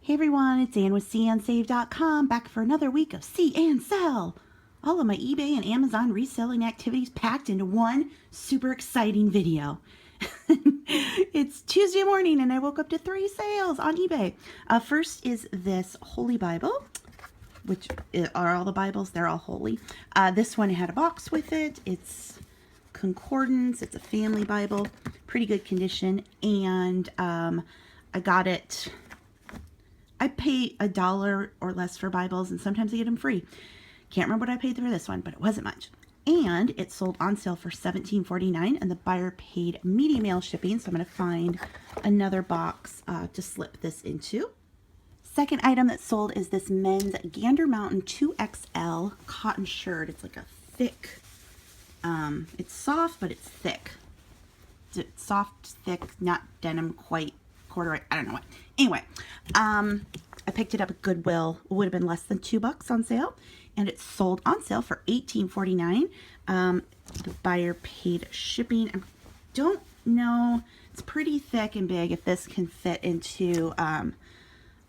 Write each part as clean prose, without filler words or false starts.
Hey everyone, it's Ann with SeeAnnSELL.com, back for another week of See and Sell. All of my eBay and Amazon reselling activities packed into one super exciting video. It's Tuesday morning and I woke up to 3 sales on eBay. First is this Holy Bible, which are all the Bibles, they're all holy. This one had a box with it. It's concordance, it's a family Bible, pretty good condition, and I got it. I pay $1 or less for Bibles, and sometimes I get them free. Can't remember what I paid for this one, but it wasn't much. And it sold on sale for $17.49, and the buyer paid media mail shipping, so I'm going to find another box to slip this into. Second item that sold is this men's Gander Mountain 2XL cotton shirt. It's like a thick, it's soft, but it's thick. It's soft, thick, not denim quite. Corduroy, I don't know what. Anyway, I picked it up at Goodwill. It would have been less than $2 on sale, and it sold on sale for $18.49. The buyer paid shipping. I don't know. It's pretty thick and big. If this can fit into a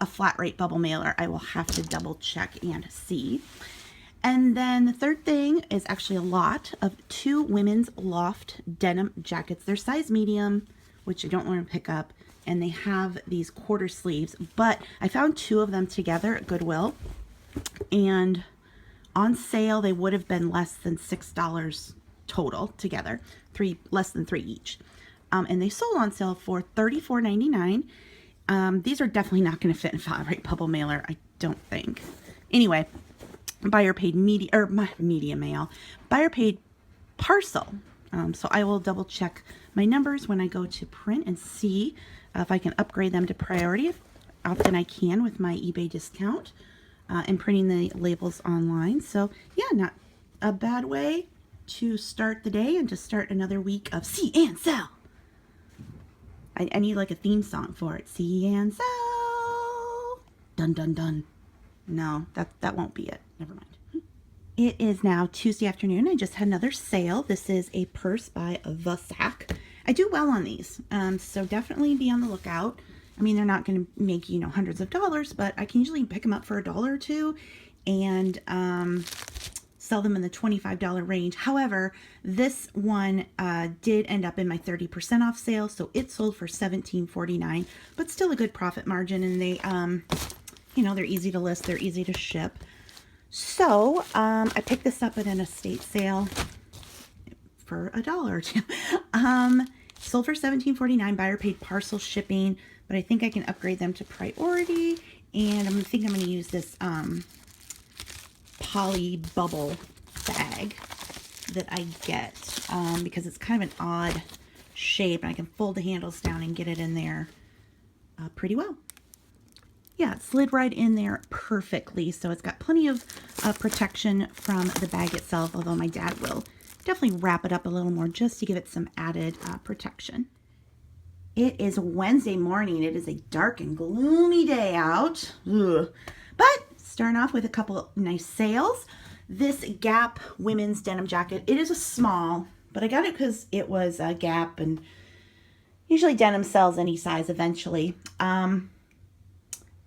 flat rate bubble mailer, I will have to double check and see. And then the third thing is actually a lot of 2 women's loft denim jackets. They're size medium, which I don't want to pick up. And they have these quarter sleeves, but I found 2 of them together at Goodwill, and on sale they would have been less than $6 total together, less than 3 each, and they sold on sale for $34.99. These are definitely not going to fit in flat rate bubble mailer, I don't think. Anyway, buyer paid media mail. Buyer paid parcel. So I will double check my numbers when I go to print and see if I can upgrade them to priority. Often I can with my eBay discount and printing the labels online. So yeah, not a bad way to start the day and to start another week of See and Sell. I need like a theme song for it. See and Sell. Dun dun dun. No, that won't be it. Never mind. It is now Tuesday afternoon. I just had another sale. This is a purse by The Sack. I do well on these, so definitely be on the lookout. I mean, they're not going to make, hundreds of dollars, but I can usually pick them up for $1 or $2 and sell them in the $25 range. However, this one did end up in my 30% off sale, so it sold for $17.49, but still a good profit margin, and they, they're easy to list, they're easy to ship. So I picked this up at an estate sale for $1 or $2. Sold for $17.49. Buyer paid parcel shipping, but I think I can upgrade them to priority. And I think I'm going to use this poly bubble bag that I get because it's kind of an odd shape, and I can fold the handles down and get it in there pretty well. Yeah, it slid right in there perfectly, so it's got plenty of protection from the bag itself, although my dad will definitely wrap it up a little more just to give it some added protection. It is Wednesday morning. It is a dark and gloomy day out. Ugh. But starting off with a couple nice sales. This Gap women's denim jacket. It is a small, but I got it because it was a Gap, and usually denim sells any size eventually. And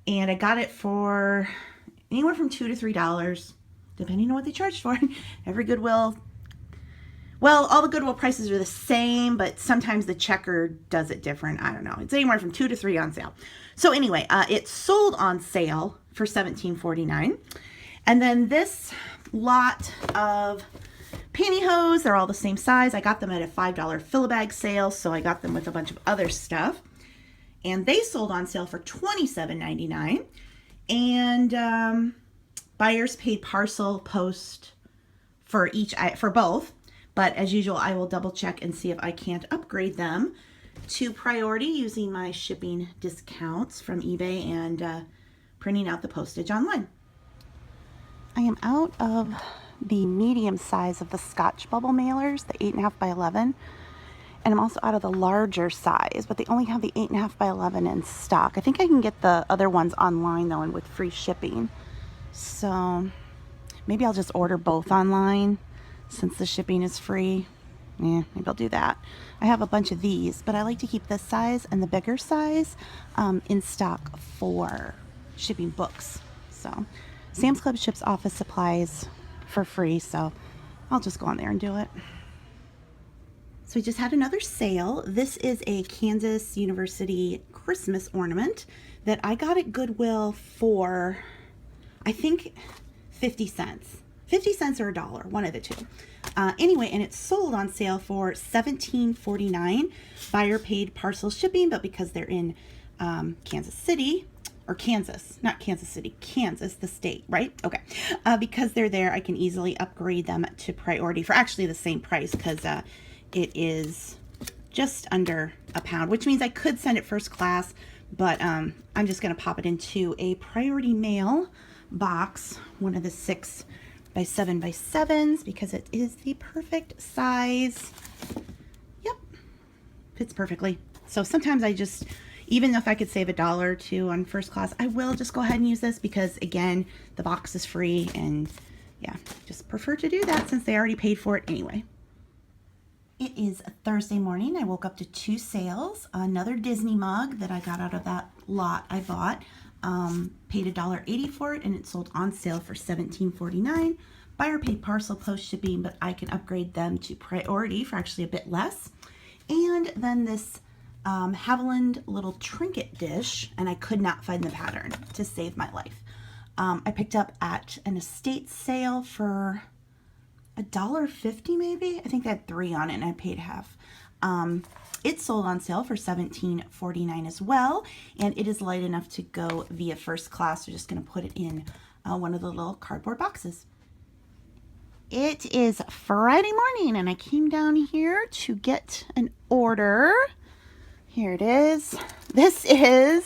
I got it for anywhere from $2 to $3, depending on what they charged for. Every Goodwill, well, all the Goodwill prices are the same, but sometimes the checker does it different. I don't know. It's anywhere from $2 to $3 on sale. So anyway, it sold on sale for $17.49. And then this lot of pantyhose, they're all the same size. I got them at a $5 fill-a-bag sale, so I got them with a bunch of other stuff. And they sold on sale for $27.99. And buyers paid parcel post for both. But as usual, I will double check and see if I can't upgrade them to priority using my shipping discounts from eBay and printing out the postage online. I am out of the medium size of the Scotch bubble mailers, the 8.5 by 11. And I'm also out of the larger size, but they only have the 8.5 by 11 in stock. I think I can get the other ones online though, and with free shipping. So maybe I'll just order both online since the shipping is free. Yeah, maybe I'll do that. I have a bunch of these, but I like to keep this size and the bigger size in stock for shipping books. So Sam's Club ships office supplies for free, so I'll just go on there and do it. So we just had another sale. This is a Kansas University Christmas ornament that I got at Goodwill for, I think, 50 cents. 50 cents or $1, one of the two. Anyway, and it's sold on sale for $17.49. Buyer paid parcel shipping, but because they're in Kansas City, or Kansas, not Kansas City, Kansas, the state, right? Okay. Because they're there, I can easily upgrade them to priority for actually the same price, because it is just under £1, which means I could send it first class, but I'm just going to pop it into a priority mail box, one of the 6x7x7s, because it is the perfect size. Yep, fits perfectly. So sometimes I just, even if I could save $1 or $2 on first class, I will just go ahead and use this because, again, the box is free, and yeah, just prefer to do that since they already paid for it anyway. It is a Thursday morning. I woke up to 2 sales. Another Disney mug that I got out of that lot I bought. Paid $1.80 for it, and it sold on sale for $17.49. Buyer paid parcel post shipping, but I can upgrade them to priority for actually a bit less. And then this Haviland little trinket dish, and I could not find the pattern to save my life. I picked up at an estate sale for $1.50 maybe. I think they had 3 on it, and I paid half. It sold on sale for $17.49 as well, and it is light enough to go via first class. We're just going to put it in one of the little cardboard boxes. It is Friday morning, and I came down here to get an order. Here it is. This is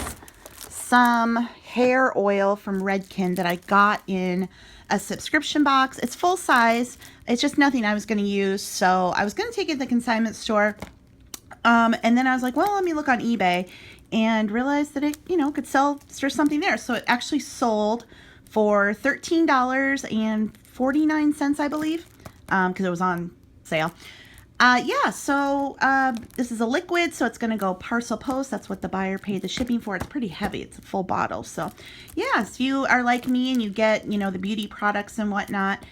some hair oil from Redken that I got in a subscription box. It's full size. It's just nothing I was going to use, so I was going to take it to the consignment store. And then I was like, well, let me look on eBay, and realized that it, could sell for something there. So it actually sold for $13.49, I believe, because it was on sale. Yeah, so this is a liquid, so it's going to go parcel post. That's what the buyer paid the shipping for. It's pretty heavy. It's a full bottle. So, yeah, if you are like me and you get, the beauty products and whatnot,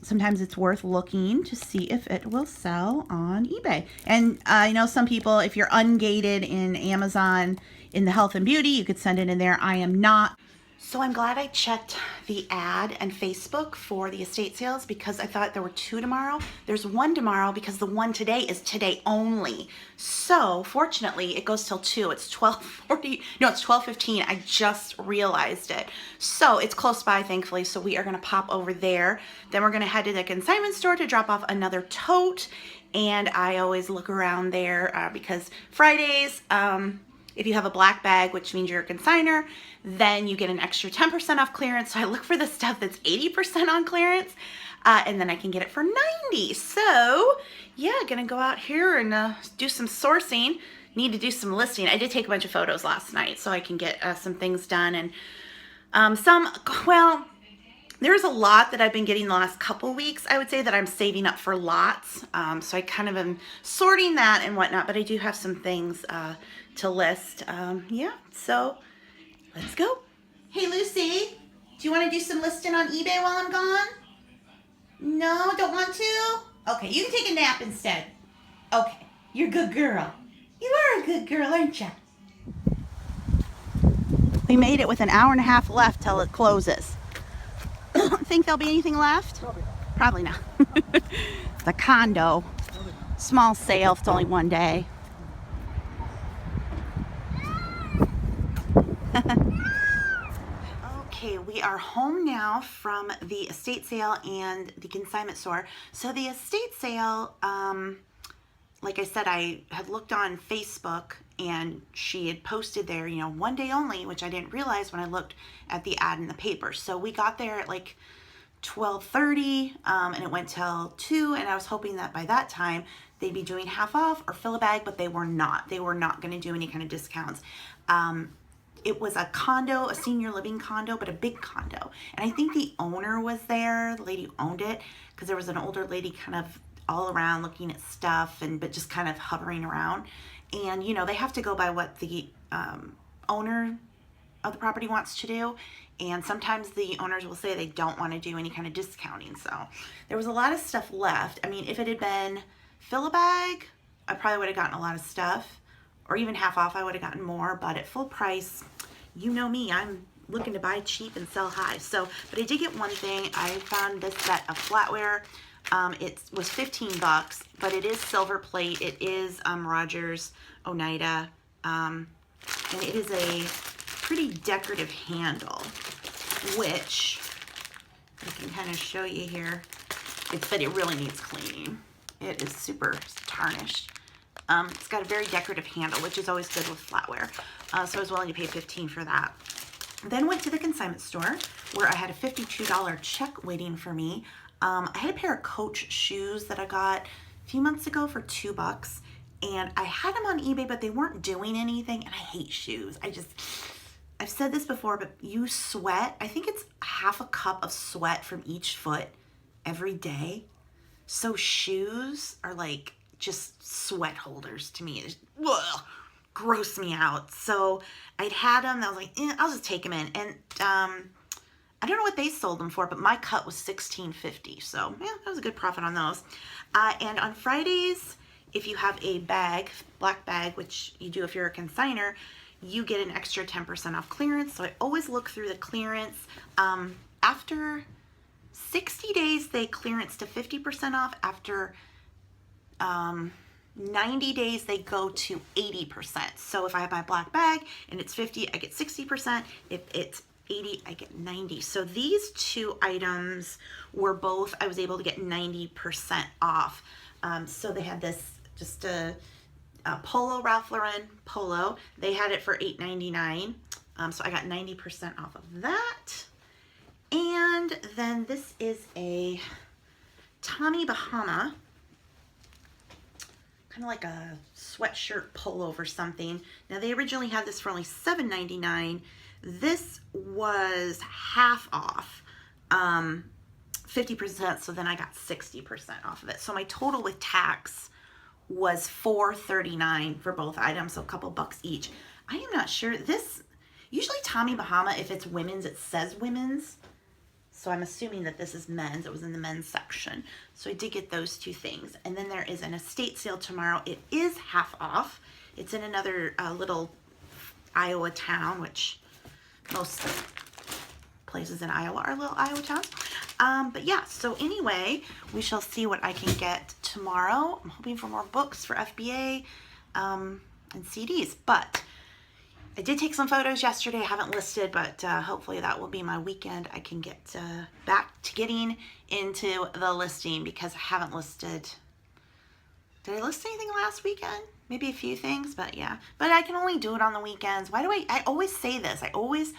sometimes it's worth looking to see if it will sell on eBay. And I know some people, if you're ungated in Amazon in the health and beauty, you could send it in there. I am not. So I'm glad I checked the ad and Facebook for the estate sales, because I thought there were 2 tomorrow. There's 1 tomorrow because the one today is today only. So fortunately it goes till 2. It's 12:40. No, it's 12:15. I just realized it. So it's close by, thankfully. So we are going to pop over there. Then we're going to head to the consignment store to drop off another tote. And I always look around there because Fridays, if you have a black bag, which means you're a consignor, then you get an extra 10% off clearance. So I look for the stuff that's 80% on clearance, and then I can get it for $90. So yeah, gonna go out here and do some sourcing. Need to do some listing. I did take a bunch of photos last night, so I can get some things done. And there's a lot that I've been getting the last couple weeks, I would say, that I'm saving up for lots. So I kind of am sorting that and whatnot, but I do have some things to list. Yeah, so let's go. Hey, Lucy, do you want to do some listing on eBay while I'm gone? No, don't want to? Okay, you can take a nap instead. Okay, you're a good girl. You are a good girl, aren't you? We made it with an hour and a half left till it closes. Think there'll be anything left? Probably not. The condo. Small sale, it's only 1 day. Okay, we are home now from the estate sale and the consignment store. So the estate sale, like I said, I had looked on Facebook and she had posted there, 1 day only, which I didn't realize when I looked at the ad in the paper. So we got there at like 12:30 and it went till 2, and I was hoping that by that time they'd be doing half off or fill a bag, but they were not. They were not going to do any kind of discounts. It was a condo, a senior living condo, but a big condo. And I think the owner was there, the lady who owned it, because there was an older lady kind of all around looking at stuff, but just kind of hovering around. And, they have to go by what the owner of the property wants to do. And sometimes the owners will say they don't want to do any kind of discounting. So there was a lot of stuff left. I mean, if it had been fill a bag, I probably would have gotten a lot of stuff, or even half off, I would have gotten more. But at full price, you know me, I'm looking to buy cheap and sell high. So, but I did get one thing. I found this set of flatware. It was 15 bucks, but it is silver plate. It is Rogers Oneida, and it is a pretty decorative handle, which I can kind of show you here. But it really needs cleaning. It is super tarnished. It's got a very decorative handle, which is always good with flatware. So I was willing to pay $15 for that. Then went to the consignment store where I had a $52 check waiting for me. I had a pair of Coach shoes that I got a few months ago for $2, and I had them on eBay, but they weren't doing anything, and I hate shoes. I've said this before, but you sweat. I think it's half a cup of sweat from each foot every day. So shoes are like just sweat holders to me. It gross me out. So I'd had them, and I was like, I'll just take them in. And I don't know what they sold them for, but my cut was $16.50. So yeah, that was a good profit on those. And on Fridays, if you have a bag, black bag, which you do if you're a consigner, you get an extra 10% off clearance. So I always look through the clearance. After 60 days, they clearance to 50% off. After 90 days, they go to 80%. So if I have my black bag and it's 50, I get 60%. If it's 80, I get 90. So these two items were both, I was able to get 90% off. So they had this, just a polo, Ralph Lauren polo. They had it for $8.99. So I got 90% off of that. And then this is a Tommy Bahama, kind of like a sweatshirt pullover something. Now they originally had this for only $7.99. This was half off, 50%, so then I got 60% off of it. So my total with tax was $4.39 for both items, so a couple bucks each. I am not sure. This, usually Tommy Bahama, if it's women's, it says women's. So I'm assuming that this is men's. It was in the men's section. So I did get those two things. And then there is an estate sale tomorrow. It is half off. It's in another little Iowa town, which most places in Iowa are little Iowa towns. But yeah, so anyway, we shall see what I can get tomorrow. I'm hoping for more books for FBA and CDs. But I did take some photos yesterday. I haven't listed, but hopefully that will be my weekend. I can get back to getting into the listing because I haven't listed. Did I list anything last weekend? Maybe a few things, but yeah. But I can only do it on the weekends. Why do I always say this. I always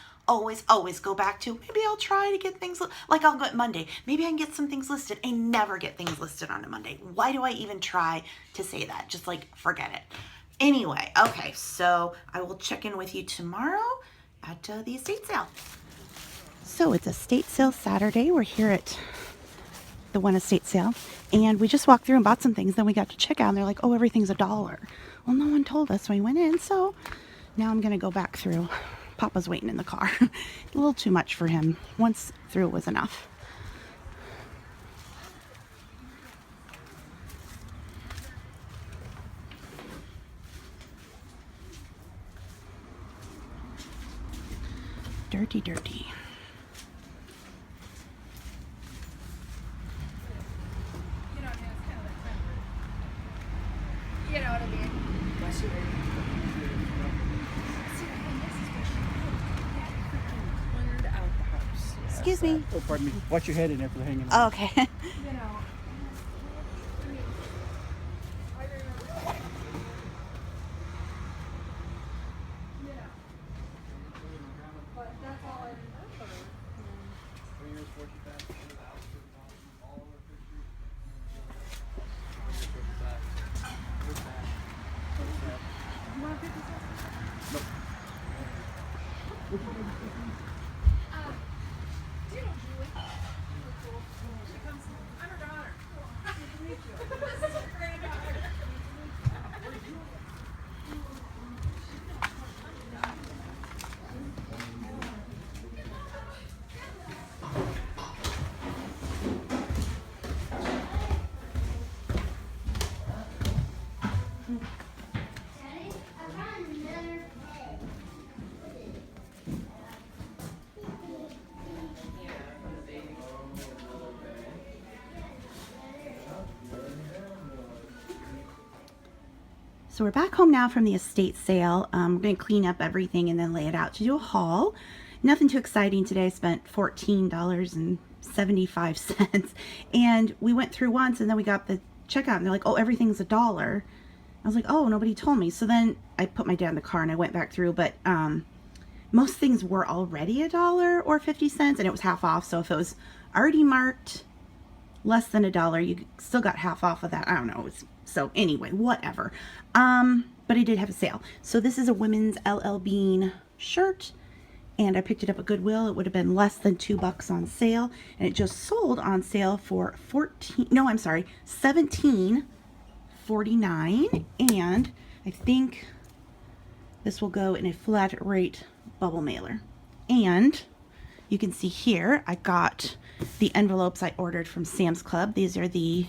go back to, maybe I'll try to get things, like I'll go at Monday. Maybe I can get some things listed. I never get things listed on a Monday. Why do I even try to say that? Just like, forget it. Anyway, okay, so I will check in with you tomorrow at the estate sale. So it's estate sale Saturday. We're here at the one estate sale, and we just walked through and bought some things. Then we got to check out, and they're like, oh, everything's $1. Well, no one told us, so we went in. So now I'm going to go back through. Papa's waiting in the car. A little too much for him. Once through was enough. Dirty, dirty. You know what I mean? Excuse me. Oh, pardon me. Watch your head in there for the hanging. Oh, okay. You know. I remember. Yeah. But that's all I remember. You want 50 cents? Nope. Do you know Julie? She comes. I'm her daughter. Nice to meet you. This is her granddaughter. So we're back home now from the estate sale. We're going to clean up everything and then lay it out to do a haul. Nothing too exciting today. I spent $14.75. And we went through once and then we got the checkout and they're like, oh, everything's $1. I was like, oh, nobody told me. So then I put my dad in the car and I went back through, but most things were already $1 or 50 cents and it was half off. So if it was already marked less than $1, you still got half off of that. I don't know. So anyway, whatever. But I did have a sale. So this is a women's LL Bean shirt and I picked it up at Goodwill. It would have been less than $2 on sale and it just sold on sale for $17.49, and I think this will go in a flat rate bubble mailer. And you can see here I got the envelopes I ordered from Sam's Club. These are the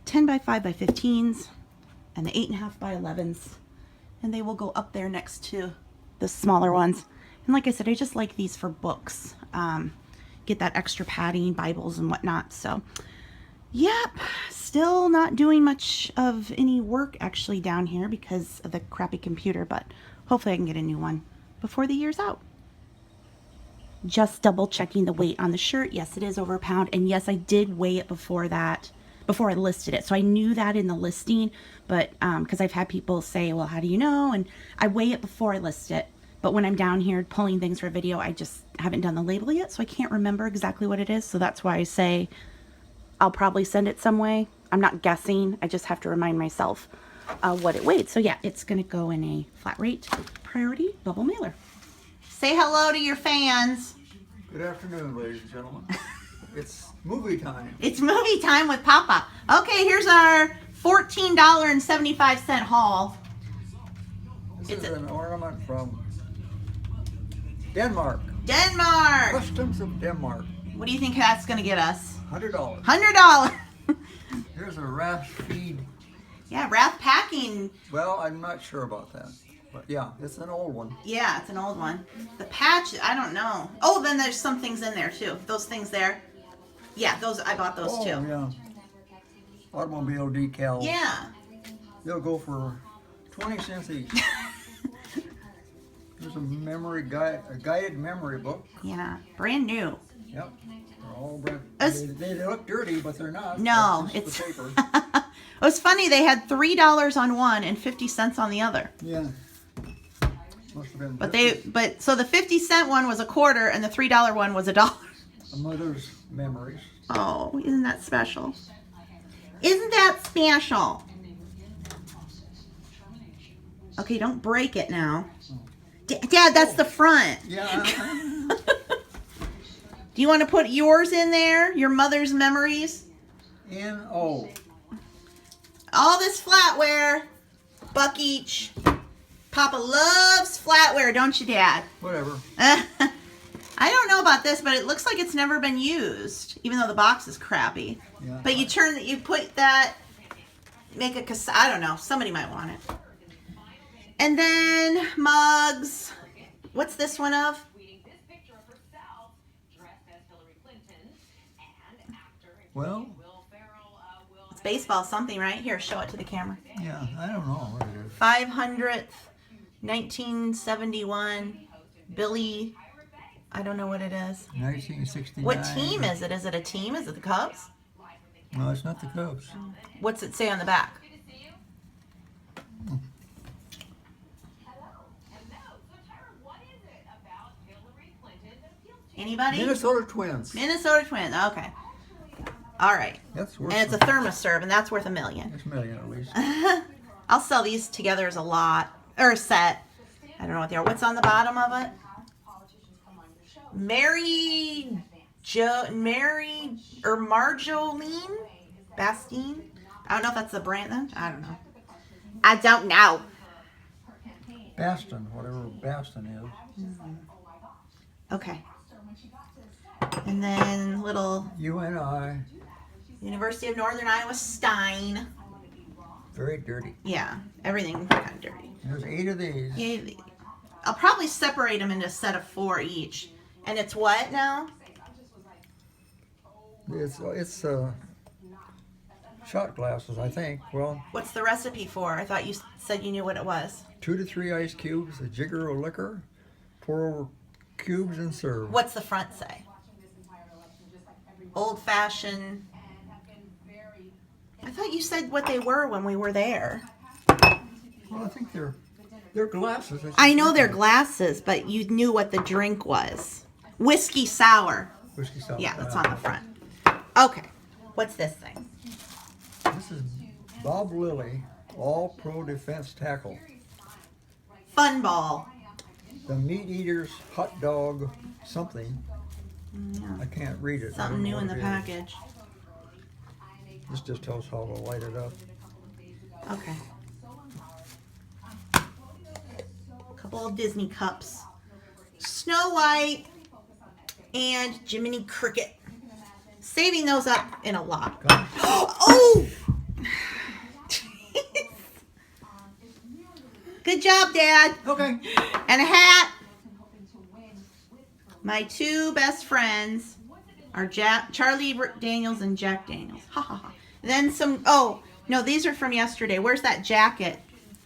10 by 5 by 15s and the 8.5 by 11s, and they will go up there next to the smaller ones. And like I said, I just like these for books. Get that extra padding, Bibles and whatnot. So yep, still not doing much of any work actually down here because of the crappy computer, but hopefully I can get a new one before the year's out. Just double checking the weight on the shirt. Yes, it is over a pound, and yes, I did weigh it before I listed it. So I knew that in the listing, but because I've had people say, well, how do you know? And I weigh it before I list it. But when I'm down here pulling things for a video, I just haven't done the label yet, so I can't remember exactly what it is. So that's why I say I'll probably send it some way. I'm not guessing. I just have to remind myself what it weighed. So yeah, it's going to go in a flat rate priority bubble mailer. Say hello to your fans. Good afternoon, ladies and gentlemen. It's movie time. It's movie time with Papa. Okay, here's our $14.75 haul. This is an ornament from Denmark. Denmark. Customs of Denmark. What do you think that's going to get us? $100. $100. Here's a Raft feed. Yeah, Wrath Packing. Well, I'm not sure about that. But yeah, it's an old one. Yeah, it's an old one. The patch, I don't know. Oh, then there's some things in there too. Those things there. Yeah, those I bought those too. Oh, yeah. Automobile decals. Yeah. They'll go for 20 cents each. There's a guided memory book. Yeah, brand new. Yep. They're all brand. It's- They look dirty, but they're not. No, That's just it's. the paper. It was funny. They had $3 on one and 50 cents on the other. Yeah. Must have been. So the 50-cent one was a quarter and the $3 one was $1. A mother's memories. Oh, isn't that special? Isn't that special? Okay, don't break it now. Dad, that's the front. Yeah. Do you want to put yours in there? Your mother's memories? N-O. All this flatware. Buck each. Papa loves flatware, don't you, Dad? Whatever. I don't know about this, but it looks like it's never been used, even though the box is crappy. Yeah. But you put that, make a cassette. I don't know. Somebody might want it. And then mugs. What's this one of? Well, It's baseball something, right? Here, show it to the camera. yeah, I don't know what it is. 500th, 1971, Billy. I don't know what it is. 1969. What team is it? Is it a team? Is it the Cubs? No, it's not the Cubs. What's it say on the back? Anybody? Minnesota Twins. Minnesota Twins. Okay. All right. That's worth. And it's a thermoserve, and that's worth $1 million. It's $1 million at least. I'll sell these together as a lot or a set. I don't know what they are. What's on the bottom of it? Mary or Marjolaine Bastine. I don't know if that's the brand then. I don't know. I don't know. Baston, whatever Baston is. Okay. And then little UNI. University of Northern Iowa Stein. Very dirty. Yeah, everything kind of dirty. There's 8 of these. Yeah, I'll probably separate them into a set of 4 each. And it's what now? It's shot glasses, I think. Well, What's the recipe for? I thought you said you knew what it was. 2 to 3 ice cubes, a jigger of liquor, pour over cubes and serve. What's the front say? Old fashioned. I thought you said what they were when we were there. Well, I think they're glasses. I know they're glasses, but you knew what the drink was. Whiskey sour. Whiskey sour. Yeah, that's on the front. Okay. What's this thing? This is Bob Lilly, All Pro Defense Tackle. Fun ball. The Meat Eater's Hot Dog something. Yeah. I can't read it. I Something don't know new in what the it is. package. This just tells how to light it up. Okay. Couple of Disney cups. Snow White and Jiminy Cricket. Saving those up in a lot. Come. Oh! Good job, Dad. Okay. And a hat. My two best friends are Charlie Daniels and Jack Daniels. Ha ha ha. Then some, oh, no, these are from yesterday. Where's that jacket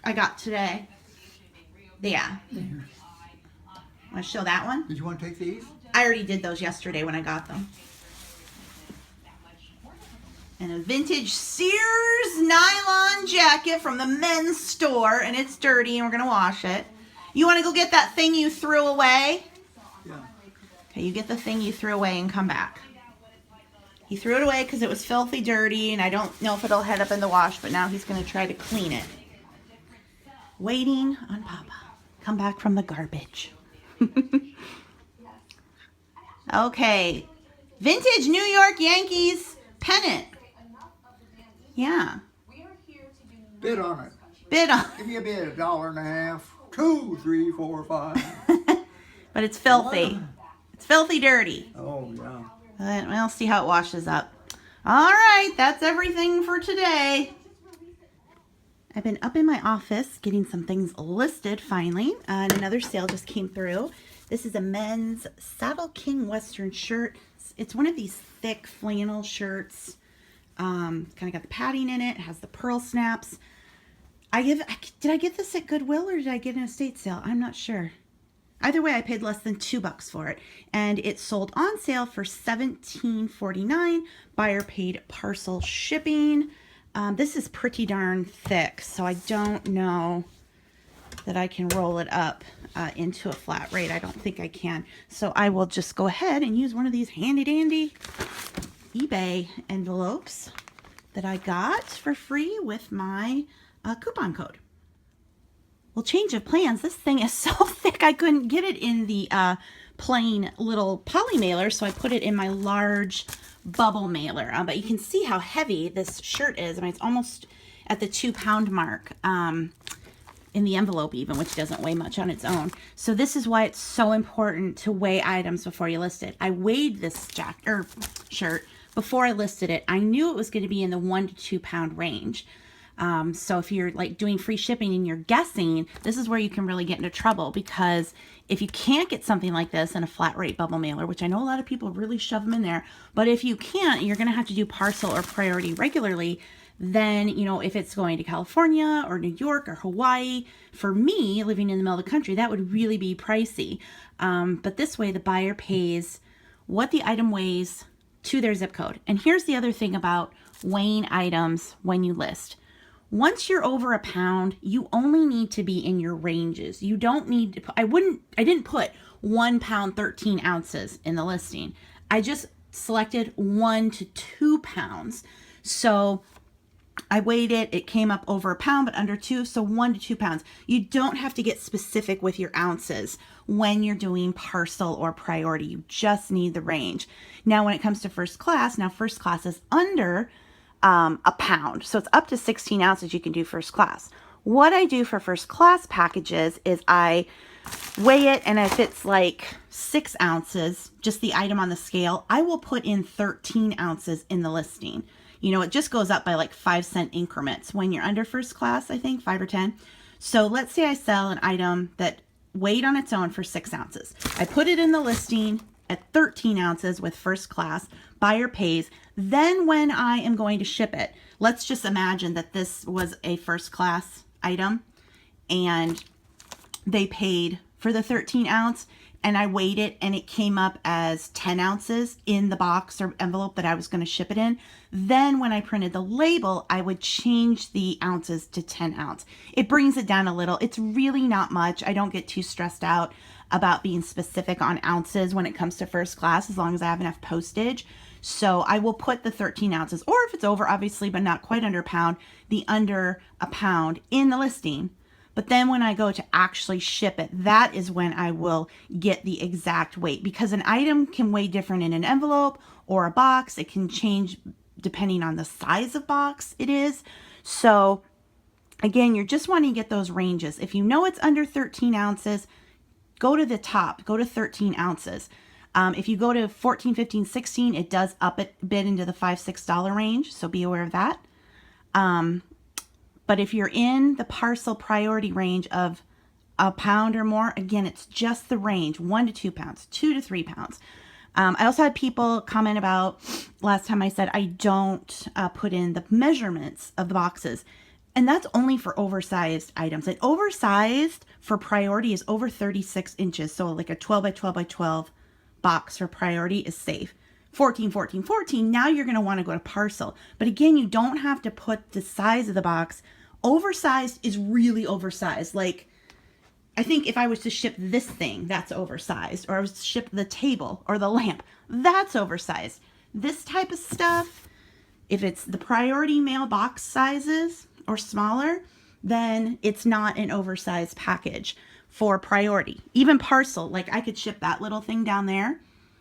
I got today? Yeah. Want to show that one? Did you want to take these? I already did those yesterday when I got them. And a vintage Sears nylon jacket from the men's store, and it's dirty, and we're going to wash it. You want to go get that thing you threw away? Yeah. Okay, you get the thing you threw away and come back. He threw it away because it was filthy dirty, and I don't know if it'll head up in the wash, but now he's going to try to clean it. Waiting on Papa. Come back from the garbage. Okay. Vintage New York Yankees pennant. Yeah. Bid on it. Bid on. Give me a bid, $1.50. 2, 3, 4, 5. But it's filthy. It's filthy dirty. Oh, yeah. But we'll see how it washes up. All right, that's everything for today. I've been up in my office getting some things listed finally, and another sale just came through. This is a men's Saddle King Western shirt. It's one of these thick flannel shirts. Kind of got the padding in it. It has the pearl snaps. Did I get this at Goodwill or did I get an estate sale? I'm not sure. Either way, I paid less than $2 for it, and it sold on sale for $17.49. Buyer paid parcel shipping. This is pretty darn thick, so I don't know that I can roll it up into a flat rate. I don't think I can. So I will just go ahead and use one of these handy dandy eBay envelopes that I got for free with my coupon code. Well, change of plans. This thing is so thick I couldn't get it in the plain little poly mailer, so I put it in my large bubble mailer. But you can see how heavy this shirt is. I mean, it's almost at the 2-pound mark in the envelope even, which doesn't weigh much on its own. So this is why it's so important to weigh items before you list it. I weighed this shirt before I listed it. I knew it was going to be in the 1 to 2 pound range. So if you're like doing free shipping and you're guessing, this is where you can really get into trouble, because if you can't get something like this in a flat rate bubble mailer, which I know a lot of people really shove them in there, but if you can't, you're going to have to do parcel or priority regularly. Then, you know, if it's going to California or New York or Hawaii, for me, living in the middle of the country, that would really be pricey. But this way, the buyer pays what the item weighs to their zip code. And here's the other thing about weighing items when you list. Once you're over a pound, you only need to be in your ranges. You don't need to, I didn't put 1 pound, 13 ounces in the listing. I just selected 1 to 2 pounds. So I weighed it, it came up over a pound, but under 2, so 1 to 2 pounds. You don't have to get specific with your ounces when you're doing parcel or priority. You just need the range. Now, when it comes to first class, first class is under a pound. So it's up to 16 ounces you can do first class. What I do for first class packages is I weigh it, and if it's like 6 ounces, just the item on the scale, I will put in 13 ounces in the listing. You know, it just goes up by like 5-cent increments when you're under first class, I think 5 or 10. So let's say I sell an item that weighed on its own for 6 ounces. I put it in the listing at 13 ounces with first class. Buyer pays. Then when I am going to ship it, let's just imagine that this was a first class item and they paid for the 13 ounce and I weighed it and it came up as 10 ounces in the box or envelope that I was going to ship it in. Then when I printed the label, I would change the ounces to 10 ounce. It brings it down a little. It's really not much. I don't get too stressed out about being specific on ounces when it comes to first class, as long as I have enough postage. So I will put the 13 ounces, or if it's over, obviously, but not quite under a pound, the under a pound in the listing. But then when I go to actually ship it, that is when I will get the exact weight, because an item can weigh different in an envelope or a box. It can change depending on the size of box it is. So again, you're just wanting to get those ranges. If you know it's under 13 ounces, go to the top, go to 13 ounces. If you go to 14, 15, 16, it does up it a bit into the $5, $6 range. So be aware of that. But if you're in the parcel priority range of a pound or more, again, it's just the range, 1 to 2 pounds, 2 to 3 pounds. I also had people comment about last time I said I don't put in the measurements of the boxes. And that's only for oversized items. And oversized for priority is over 36 inches. So like a 12 by 12 by 12 box for priority is safe. 14, 14, 14, now you're going to want to go to parcel. But again, you don't have to put the size of the box. Oversized is really oversized. Like, I think if I was to ship this thing, that's oversized. Or I was to ship the table or the lamp, that's oversized. This type of stuff, if it's the priority mail box sizes or smaller, then it's not an oversized package for priority. Even parcel, like I could ship that little thing down there.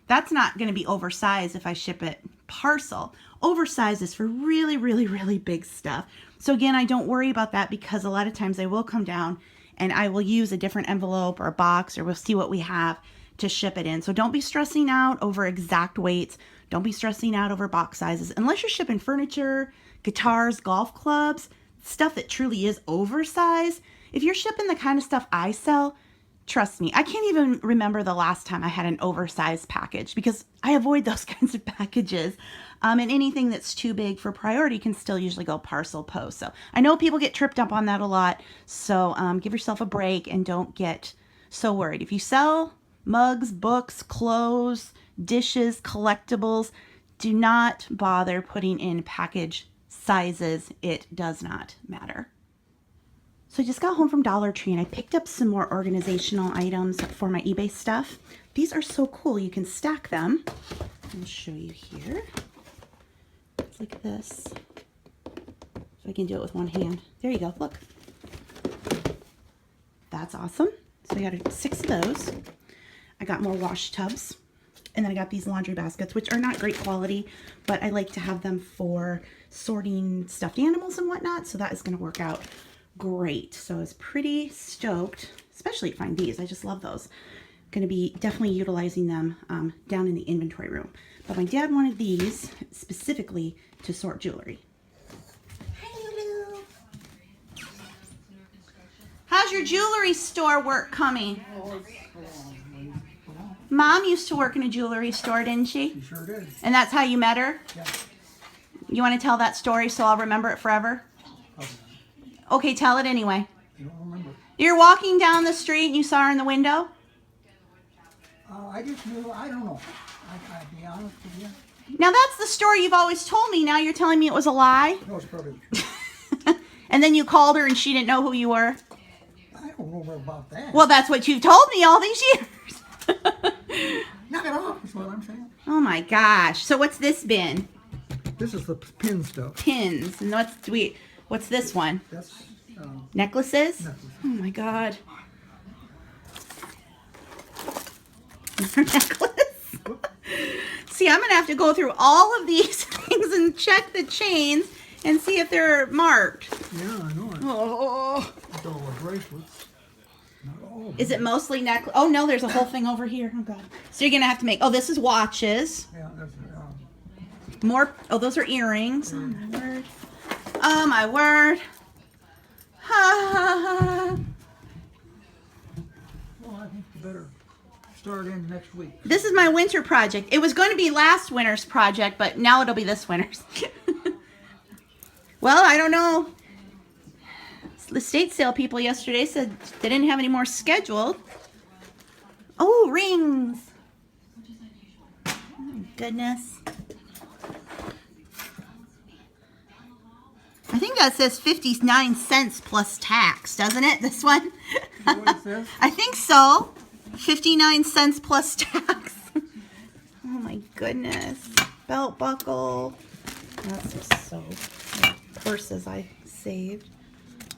That's not going to be oversized if I ship it parcel. Oversized is for really, really, really big stuff. So again, I don't worry about that, because a lot of times they will come down and I will use a different envelope or a box, or we'll see what we have to ship it in. So don't be stressing out over exact weights. Don't be stressing out over box sizes. Unless you're shipping furniture, guitars, golf clubs, stuff that truly is oversized. If you're shipping the kind of stuff I sell, trust me, I can't even remember the last time I had an oversized package, because I avoid those kinds of packages. And anything that's too big for priority can still usually go parcel post. So I know people get tripped up on that a lot. So give yourself a break and don't get so worried. If you sell mugs, books, clothes, dishes, collectibles, do not bother putting in package sizes. It does not matter. So I just got home from Dollar Tree and I picked up some more organizational items for my eBay stuff. These are so cool. You can stack them. I'll show you here. It's like this. So I can do it with one hand. There you go. Look. That's awesome. So I got 6 of those. I got more wash tubs. And then I got these laundry baskets, which are not great quality, but I like to have them for sorting stuffed animals and whatnot. So that is going to work out great. So I was pretty stoked, especially to find these. I just love those. Going to be definitely utilizing them down in the inventory room. But my dad wanted these specifically to sort jewelry. Hi, Lulu. How's your jewelry store work coming? Mom used to work in a jewelry store, didn't she? She sure did. And that's how you met her? Yeah. You want to tell that story so I'll remember it forever? Okay, tell it anyway. I don't remember. You're walking down the street and you saw her in the window? I just knew, I don't know. I'd be honest with you. Now that's the story you've always told me. Now you're telling me it was a lie? No, it's probably, And then you called her and she didn't know who you were? I don't know about that. Well, that's what you've told me all these years. Knock it off is what I'm saying. Oh my gosh. So what's this bin? This is the pin stuff. Pins. And what's this one? That's, Necklaces? necklaces. Oh my god. Another necklace? See, I'm going to have to go through all of these things and check the chains and see if they're marked. Yeah, I know it. Oh. It's all the bracelets. Not all of Is them. it mostly necklace? Oh no, there's a whole thing over here. Oh god. So you're going to have to make, oh, this is watches. Yeah, that's, More, oh, those are earrings. Oh my word. Oh my word. Ha ha ha. well, I think you better start in next week. This is my winter project. It was going to be last winter's project, but now it'll be this winter's. Well, I don't know. The estate sale people yesterday said they didn't have any more scheduled. Oh, rings. Oh, goodness. I think that says 59 cents plus tax, doesn't it? This one? What it says? I think so. 59 cents plus tax. Oh my goodness. Belt buckle. That's some soap. Purses I saved.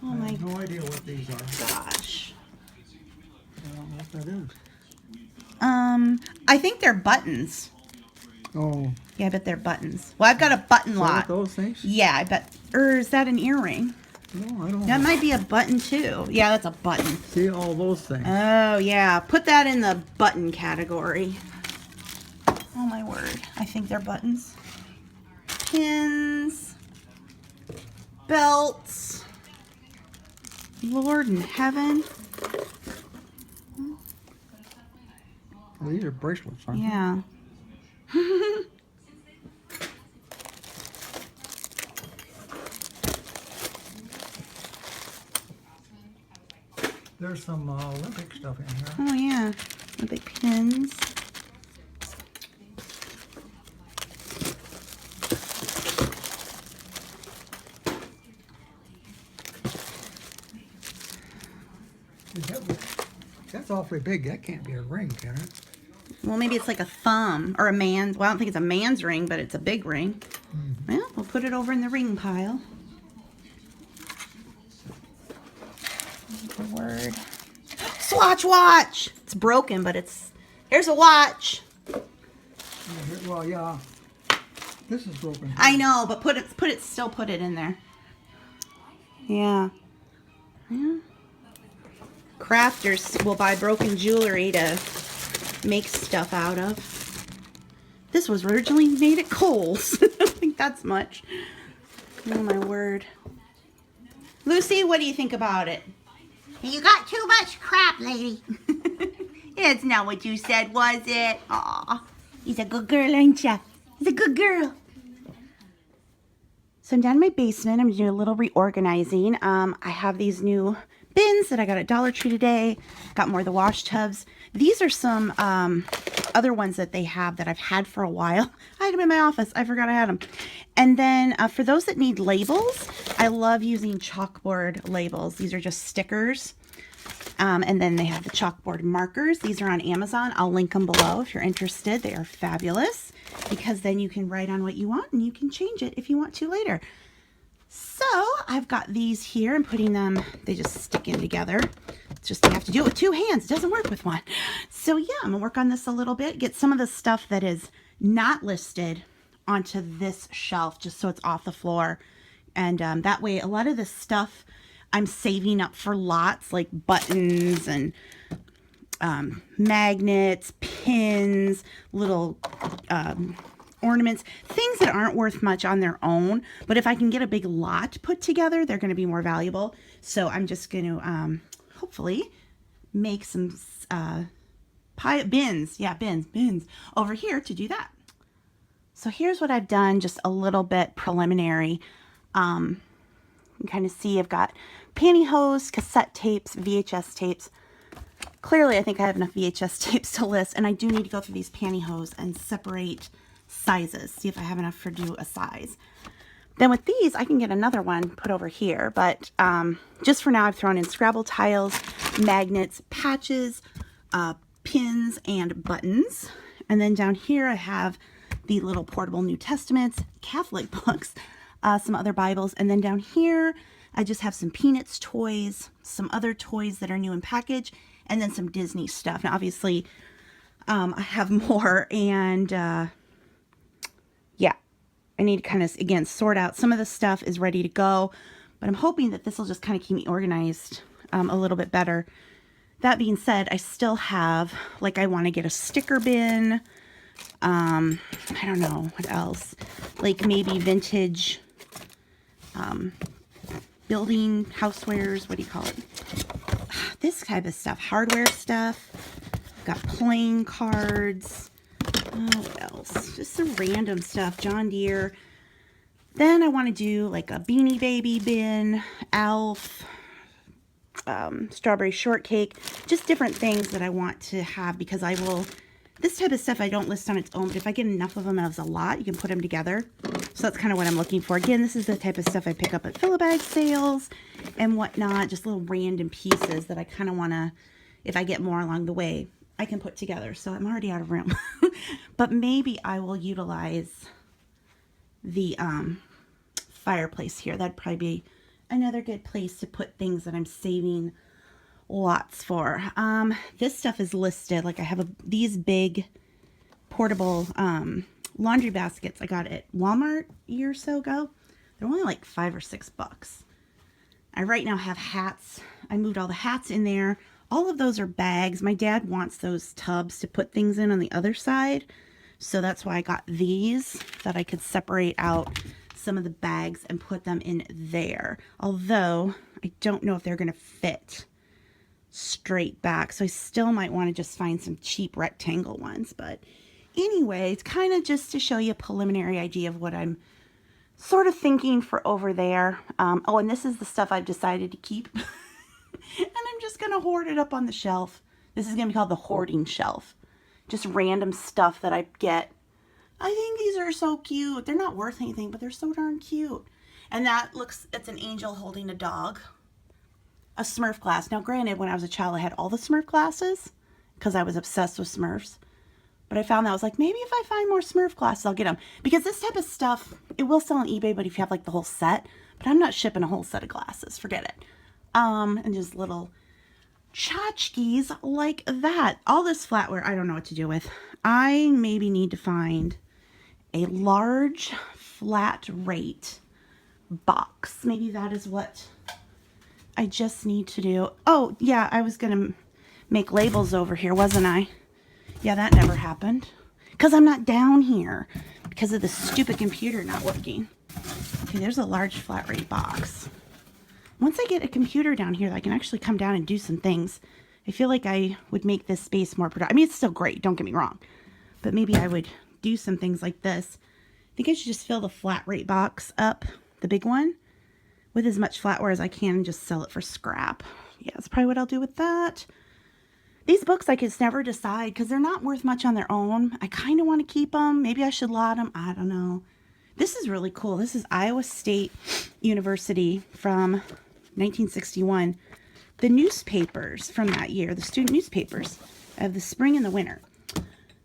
Oh I my have no idea what these are. gosh. I don't know what that is. I think they're buttons. Oh, Yeah, I bet they're buttons. Well, I've got a button is that what lot. those things? Yeah, I bet. Or is that an earring? No, I don't That know. might be a button too. Yeah, that's a button. See all those things. Oh, yeah. Put that in the button category. Oh, my word. I think they're buttons. Pins. Belts. Lord in heaven. Well, these are bracelets, aren't Yeah. they? There's some Olympic stuff in here. Oh, yeah. The big pins. That's awfully big. That can't be a ring, can it? Well, maybe it's like a thumb or a man's. Well, I don't think it's a man's ring, but it's a big ring. Well, we'll put it over in the ring pile. The word. Swatch watch! It's broken, but it's... Here's a watch. Well, yeah. This is broken. I know, but still put it in there. Yeah. Yeah. Crafters will buy broken jewelry to make stuff out of. This was originally made at Kohl's. I don't think that's much. Oh my word. Lucy, what do you think about it? You got too much crap, lady. It's not what you said, was it? Aw. He's a good girl, ain't ya? He's a good girl. So I'm down in my basement. I'm doing a little reorganizing. I have these new bins that I got at Dollar Tree today. Got more of the wash tubs. These are some other ones that they have that I've had for a while. I had them in my office. I forgot I had them. And then for those that need labels, I love using chalkboard labels. These are just stickers. And then they have the chalkboard markers. These are on Amazon. I'll link them below if you're interested. They are fabulous because then you can write on what you want and you can change it if you want to later. So I've got these here and putting them, they just stick in together. It's just you have to do it with two hands. It doesn't work with one. So yeah, I'm gonna work on this a little bit, get some of the stuff that is not listed onto this shelf just so it's off the floor. And that way a lot of this stuff I'm saving up for lots, like buttons and magnets, pins, little ornaments, things that aren't worth much on their own. But if I can get a big lot put together, they're going to be more valuable. So I'm just going to hopefully make some bins. Yeah, bins over here to do that. So here's what I've done, just a little bit preliminary. You can kind of see I've got pantyhose, cassette tapes, VHS tapes. Clearly, I think I have enough VHS tapes to list, and I do need to go through these pantyhose and separate sizes, see if I have enough to do a size. Then with these, I can get another one put over here, but just for now, I've thrown in Scrabble tiles, magnets, patches, pins, and buttons. And then down here, I have the little portable New Testaments, Catholic books, some other Bibles, and then down here, I just have some Peanuts toys, some other toys that are new in package, and then some Disney stuff. Now, obviously, I have more, and yeah, I need to kind of, again, sort out. Some of the stuff is ready to go, but I'm hoping that this will just kind of keep me organized a little bit better. That being said, I still have, like, I want to get a sticker bin. I don't know what else, like maybe vintage building housewares, what do you call it? This type of stuff, hardware stuff. Got playing cards. What else? Just some random stuff. John Deere. Then I want to do like a Beanie Baby bin, Elf, strawberry shortcake, just different things that I want to have, because I will, this type of stuff I don't list on its own, but if I get enough of them as a lot, you can put them together. So that's kind of what I'm looking for. Again, this is the type of stuff I pick up at fill-a-bag sales and whatnot, just little random pieces that I kind of want to, if I get more along the way, I can put together. So I'm already out of room. But maybe I will utilize the fireplace here. That'd probably be another good place to put things that I'm saving lots for. This stuff is listed. Like I have these big portable laundry baskets I got at Walmart a year or so ago. They're only like $5 or $6. I right now have hats. I moved all the hats in there. All of those are bags. My dad wants those tubs to put things in on the other side. So that's why I got these, that I could separate out some of the bags and put them in there. Although I don't know if they're going to fit straight back. So I still might want to just find some cheap rectangle ones. But anyway, it's kind of just to show you a preliminary idea of what I'm sort of thinking for over there. Oh, and this is the stuff I've decided to keep. And I'm just going to hoard it up on the shelf. This is going to be called the hoarding shelf. Just random stuff that I get. I think these are so cute. They're not worth anything, but they're so darn cute. And that looks, it's an angel holding a dog. A Smurf glass. Now granted, when I was a child, I had all the Smurf glasses because I was obsessed with Smurfs. But I found that I was like, maybe if I find more Smurf glasses, I'll get them. Because this type of stuff, it will sell on eBay, but if you have like the whole set. But I'm not shipping a whole set of glasses. Forget it. And just little tchotchkes like that. All this flatware, I don't know what to do with. I maybe need to find a large flat rate box. Maybe that is what I just need to do. Oh, yeah, I was going to make labels over here, wasn't I? Yeah, that never happened. Because I'm not down here. Because of the stupid computer not working. Okay, there's a large flat rate box. Once I get a computer down here, I can actually come down and do some things. I feel like I would make this space more productive. I mean, it's still great, don't get me wrong. But maybe I would do some things like this. I think I should just fill the flat rate box up, the big one, with as much flatware as I can and just sell it for scrap. Yeah, that's probably what I'll do with that. These books I could never decide because they're not worth much on their own. I kind of want to keep them. Maybe I should lot them. I don't know. This is really cool. This is Iowa State University from 1961, the newspapers from that year, the student newspapers of the spring and the winter.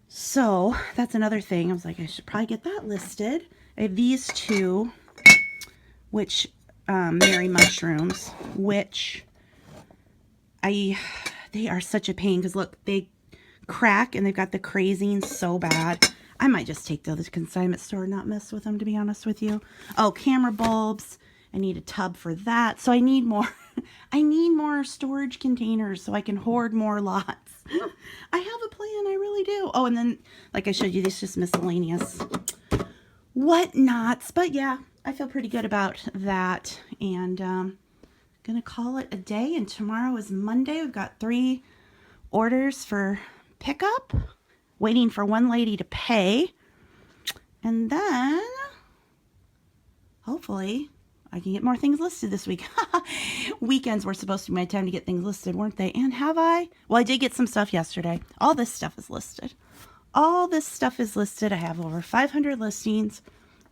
So that's another thing. I was like, I should probably get that listed. I have these two, which Mary Mushrooms, which they are such a pain because look, they crack and they've got the crazing so bad. I might just take those to the consignment store and not mess with them, to be honest with you. Oh, camera bulbs. I need a tub for that. So I need more. I need more storage containers so I can hoard more lots. I have a plan. I really do. Oh, and then, like I showed you, this is just miscellaneous whatnots. But yeah, I feel pretty good about that. And gonna call it a day. And tomorrow is Monday. We've got 3 orders for pickup. Waiting for one lady to pay. And then, hopefully, I can get more things listed this week. Weekends were supposed to be my time to get things listed, weren't they? And have I? Well, I did get some stuff yesterday. All this stuff is listed. All this stuff is listed. I have over 500 listings.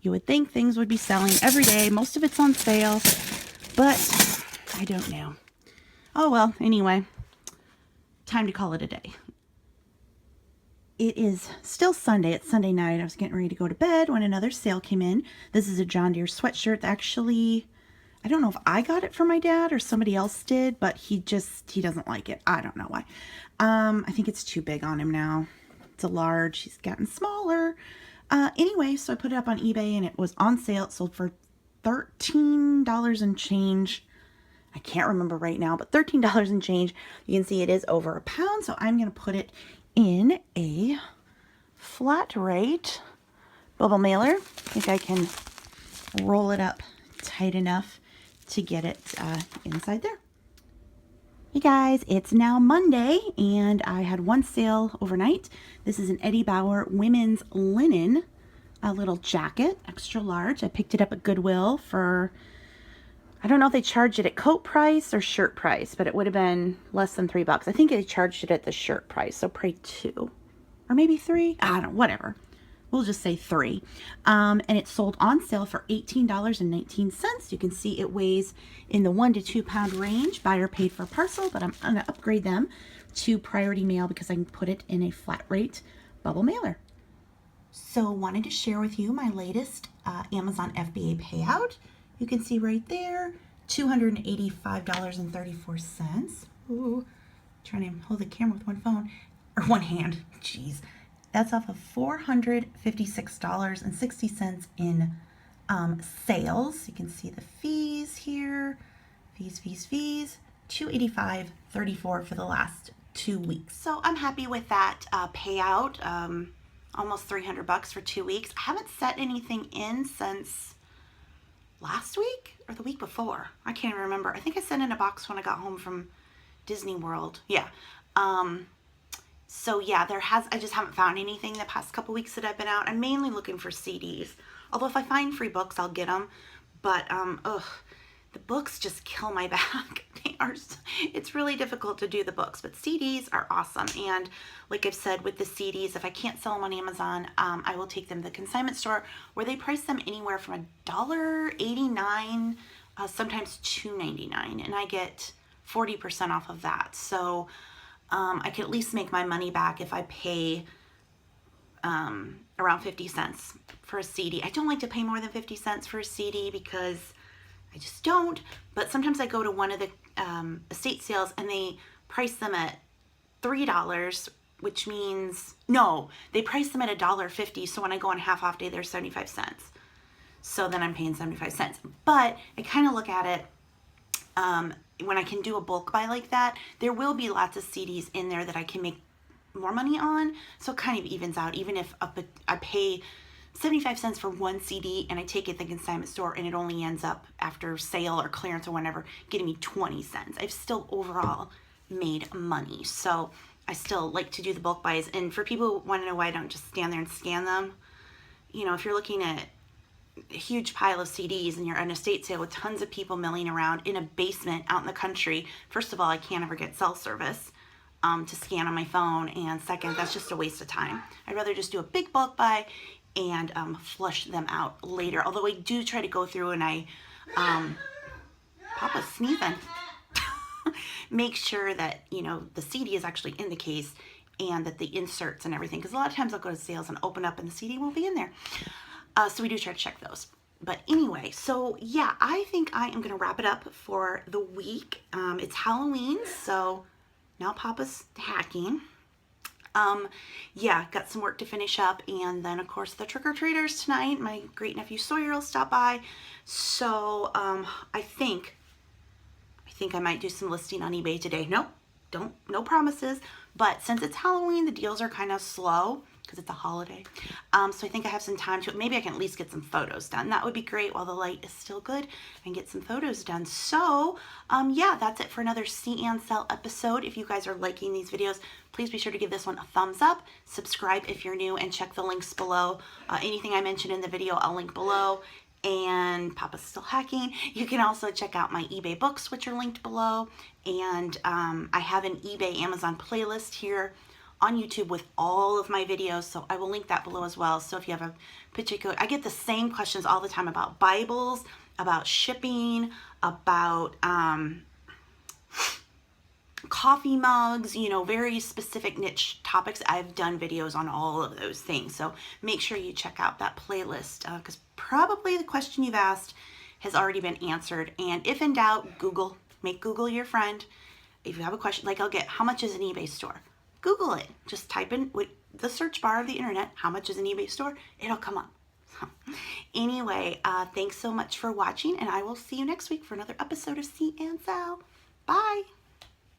You would think things would be selling every day. Most of it's on sale, but I don't know. Oh, well, anyway, time to call it a day. It is still Sunday. It's Sunday night. I was getting ready to go to bed when another sale came in. This is a John Deere sweatshirt. Actually, I don't know if I got it for my dad or somebody else did, but he doesn't like it. I don't know why. I think it's too big on him now. It's a large. He's gotten smaller. Anyway, so I put it up on eBay and it was on sale. It sold for $13 and change. I can't remember right now, but $13 and change. You can see it is over £1, so I'm going to put it in a flat rate bubble mailer. I think I can roll it up tight enough to get it inside there. Hey guys, it's now Monday and I had one sale overnight. This is an Eddie Bauer women's linen a little jacket, extra large. I picked it up at Goodwill for, I don't know if they charged it at coat price or shirt price, but it would have been less than $3. I think they charged it at the shirt price, so probably 2 or maybe 3. I don't know, whatever. We'll just say 3. And it's sold on sale for $18.19. You can see it weighs in the 1 to 2 pound range. Buyer paid for parcel, but I'm going to upgrade them to priority mail because I can put it in a flat rate bubble mailer. So wanted to share with you my latest Amazon FBA payout. You can see right there, $285.34. Ooh, trying to hold the camera with one phone, or one hand, jeez. That's off of $456.60 in sales. You can see the fees here, fees, $285.34 for the last 2 weeks. So I'm happy with that payout, almost $300 for 2 weeks. I haven't set anything in since last week or the week before. I can't even remember. I think I sent in a box when I got home from Disney World. Yeah. So yeah, I just haven't found anything the past couple weeks that I've been out. I'm mainly looking for CDs. Although if I find free books, I'll get them. But, the books just kill my back. It's really difficult to do the books, but CDs are awesome. And like I've said with the CDs, if I can't sell them on Amazon, I will take them to the consignment store where they price them anywhere from $1.89, sometimes $2.99, and I get 40% off of that. So I could at least make my money back if I pay around 50 cents for a CD. I don't like to pay more than 50 cents for a CD because I just don't, but sometimes I go to one of the estate sales and they price them at $3, which means, no, they price them at $1.50, so when I go on half off day, they're 75 cents. So then I'm paying 75 cents. But I kind of look at it, when I can do a bulk buy like that, there will be lots of CDs in there that I can make more money on, so it kind of evens out. Even if I pay 75 cents for one CD and I take it to the consignment store and it only ends up after sale or clearance or whatever getting me 20 cents. I've still overall made money. So I still like to do the bulk buys. And for people who want to know why I don't just stand there and scan them, you know, if you're looking at a huge pile of CDs and you're at an estate sale with tons of people milling around in a basement out in the country, first of all, I can't ever get cell service to scan on my phone, and second, that's just a waste of time. I'd rather just do a big bulk buy and flush them out later. Although I do try to go through and I, Papa's sneezing, make sure that, you know, the CD is actually in the case and that the inserts and everything, because a lot of times I'll go to sales and open up and the CD won't be in there. So we do try to check those. But anyway, so yeah, I think I am going to wrap it up for the week. It's Halloween, so now Papa's hacking. Yeah, got some work to finish up, and then of course the trick-or-treaters tonight. My great nephew Sawyer will stop by, so I think I might do some listing on eBay today. Nope, no promises, but since it's Halloween, the deals are kind of slow because it's a holiday. So I think I have some time to, maybe I can at least get some photos done. That would be great while the light is still good and get some photos done. So yeah, that's it for another SeeAnnSELL episode. If you guys are liking these videos, please be sure to give this one a thumbs up, subscribe if you're new, and check the links below. Anything I mentioned in the video, I'll link below. And Papa's still hacking. You can also check out my eBay books, which are linked below. And I have an eBay Amazon playlist here on YouTube with all of my videos, so I will link that below as well. So if you have a particular, I get the same questions all the time about Bibles, about shipping, about coffee mugs, you know, very specific niche topics. I've done videos on all of those things, so make sure you check out that playlist, because probably the question you've asked has already been answered. And if in doubt, Google. Make Google your friend. If you have a question, like I'll get, how much is an eBay store? Google it. Just type in with the search bar of the internet, how much is an eBay store? It'll come up. So, anyway, thanks so much for watching, and I will see you next week for another episode of SeeAnnSELL. Bye.